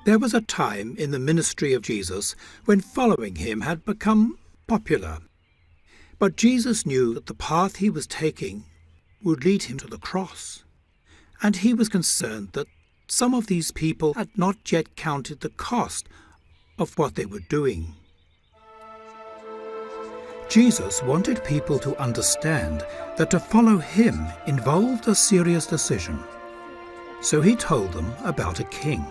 There was a time in the ministry of Jesus when following him had become popular. But Jesus knew that the path he was taking would lead him to the cross. And he was concerned that some of these people had not yet counted the cost of what they were doing. Jesus wanted people to understand that to follow him involved a serious decision. So he told them about a king.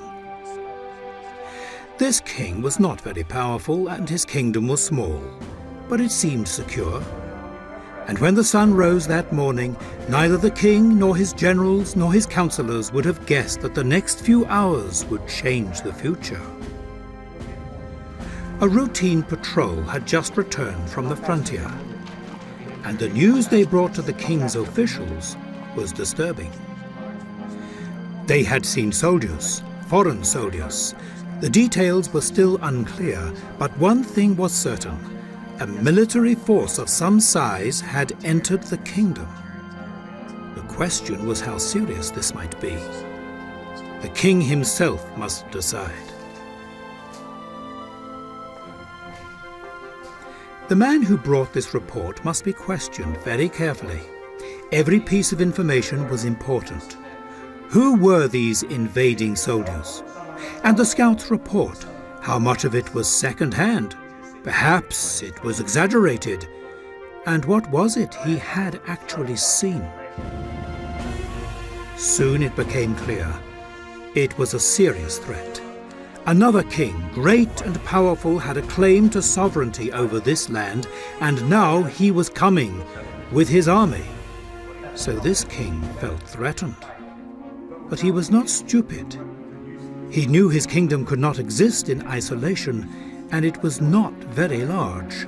This king was not very powerful, and his kingdom was small, but it seemed secure. And when the sun rose that morning, neither the king nor his generals nor his counselors would have guessed that the next few hours would change the future. A routine patrol had just returned from the frontier, and the news they brought to the king's officials was disturbing. They had seen soldiers, foreign soldiers. The details were still unclear, but one thing was certain. A military force of some size had entered the kingdom. The question was how serious this might be. The king himself must decide. The man who brought this report must be questioned very carefully. Every piece of information was important. Who were these invading soldiers? And the scout's report, how much of it was second-hand? Perhaps it was exaggerated. And what was it he had actually seen? Soon it became clear. It was a serious threat. Another king, great and powerful, had a claim to sovereignty over this land, and now he was coming with his army. So this king felt threatened. But he was not stupid. He knew his kingdom could not exist in isolation, and it was not very large.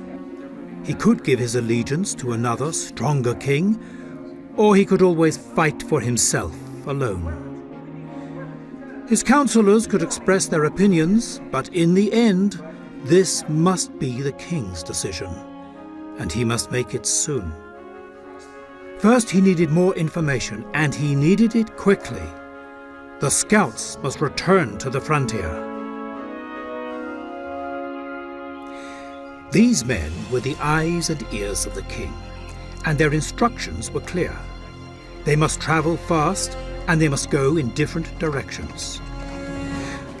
He could give his allegiance to another, stronger king, or he could always fight for himself alone. His counselors could express their opinions, but in the end, this must be the king's decision, and he must make it soon. First, he needed more information, and he needed it quickly. The scouts must return to the frontier. These men were the eyes and ears of the king, and their instructions were clear. They must travel fast, and they must go in different directions.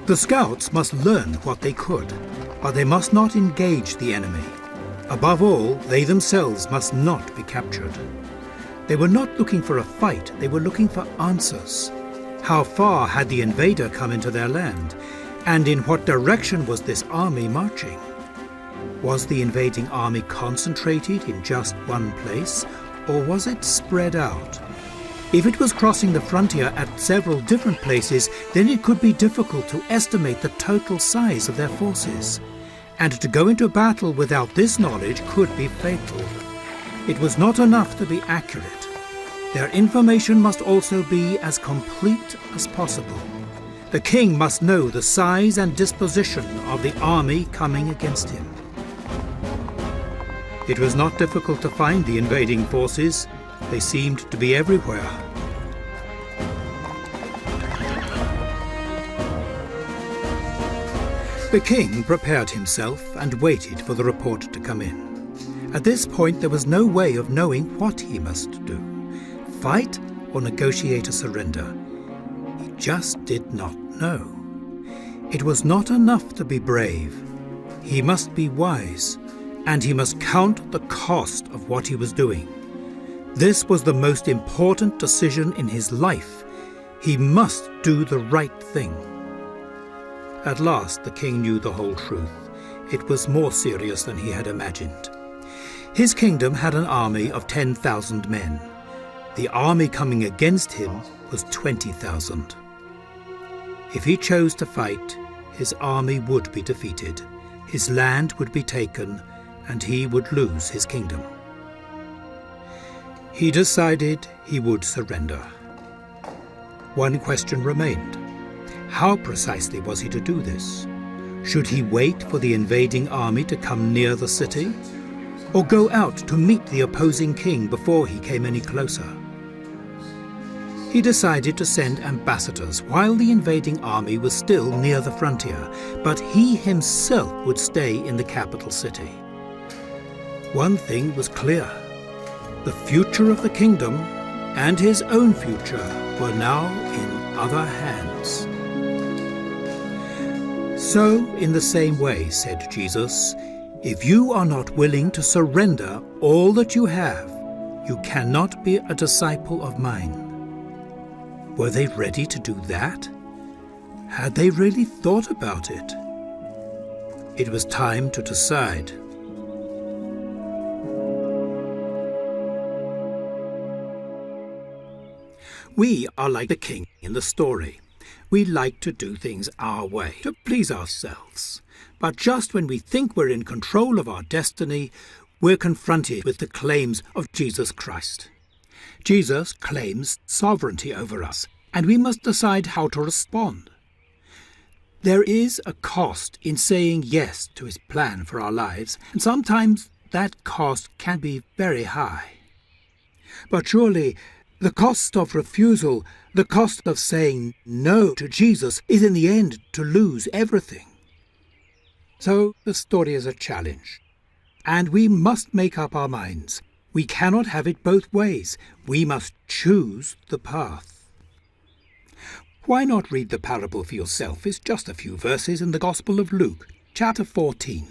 The scouts must learn what they could, but they must not engage the enemy. Above all, they themselves must not be captured. They were not looking for a fight, they were looking for answers. How far had the invader come into their land? And in what direction was this army marching? Was the invading army concentrated in just one place, or was it spread out? If it was crossing the frontier at several different places, then it could be difficult to estimate the total size of their forces. And to go into battle without this knowledge could be fatal. It was not enough to be accurate. Their information must also be as complete as possible. The king must know the size and disposition of the army coming against him. It was not difficult to find the invading forces. They seemed to be everywhere. The king prepared himself and waited for the report to come in. At this point, there was no way of knowing what he must do. Fight or negotiate a surrender. He just did not know. It was not enough to be brave. He must be wise, and he must count the cost of what he was doing. This was the most important decision in his life. He must do the right thing. At last, the king knew the whole truth. It was more serious than he had imagined. His kingdom had an army of 10,000 men. The army coming against him was 20,000. If he chose to fight, his army would be defeated, his land would be taken, and he would lose his kingdom. He decided he would surrender. One question remained. How precisely was he to do this? Should he wait for the invading army to come near the city, or go out to meet the opposing king before he came any closer? He decided to send ambassadors while the invading army was still near the frontier, but he himself would stay in the capital city. One thing was clear: the future of the kingdom and his own future were now in other hands. So, in the same way, said Jesus, if you are not willing to surrender all that you have, you cannot be a disciple of mine. Were they ready to do that? Had they really thought about it? It was time to decide. We are like the king in the story. We like to do things our way, to please ourselves. But just when we think we're in control of our destiny, we're confronted with the claims of Jesus Christ. Jesus claims sovereignty over us, and we must decide how to respond. There is a cost in saying yes to his plan for our lives, and sometimes that cost can be very high. But surely, the cost of refusal, the cost of saying no to Jesus, is in the end to lose everything. So the story is a challenge, and we must make up our minds. We cannot have it both ways. We must choose the path. Why not read the parable for yourself? It's just a few verses in the Gospel of Luke, chapter 14.